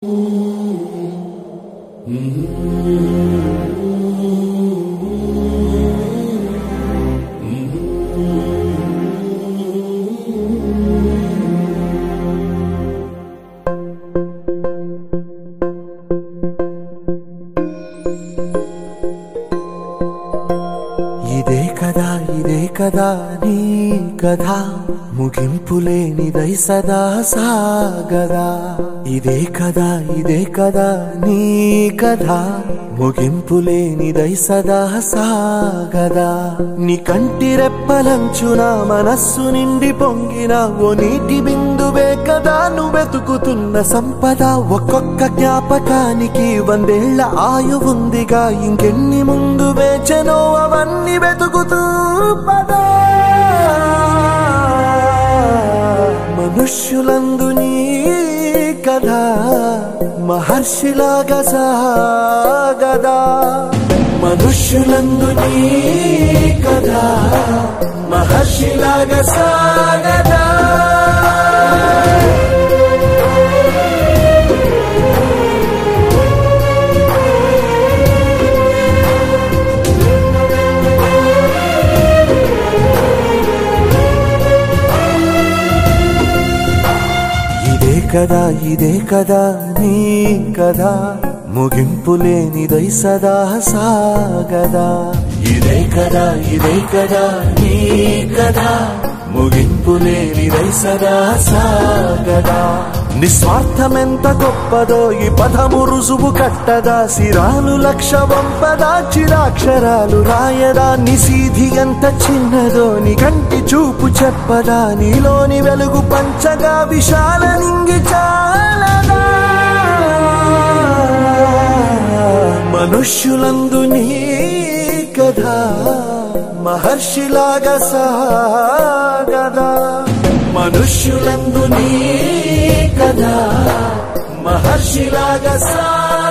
ఇదే కదా నీ కథ ముగింపులేనిదై సదా సాగదా ఇదే కదా నీ కథ ముగింపులేనిదై సదా సాగదా నీ కంటి రెప్పలంచున మనస్సు నిండి పొంగిన ఓ నీటి బిందువే కదా నువ్వెతుకుతున్న సంపద ఒక్కొక్క జ్ఞాపకానికి 100 ఏళ్ల ఆయువుందిగా ఇంకెన్ని ముందు వేచనో అవన్నీ వెతుకుతూ పదా మనుష్యులందు నీ కథ మహర్షిలాగా సాగదా మనుష్యులందు నీ కథ మహర్షిలాగా సాగదా ఇదే కదా నీ కథ ముగింపులేనిదై సదా సాగదా ఇదే కదా నీ కథ ముగింపులేనిదై సదా సాగదా నిస్వార్థమెంత గొప్పదో ఈ పదము రుజువు కట్టదా సిరాలు లక్ష వంపదా చిరాక్షరాలు రాయదా నిసీధి ఎంత చిన్నదో నీ కంటి చూపు చెప్పదా నీలోని వెలుగు పంచగా విశాల నింగి చాలదా మనుష్యులందు నీ కథ మహర్షిలాగా సాగదా మనుష్యులందు నీ కథ మహర్షిలాగా సాగదా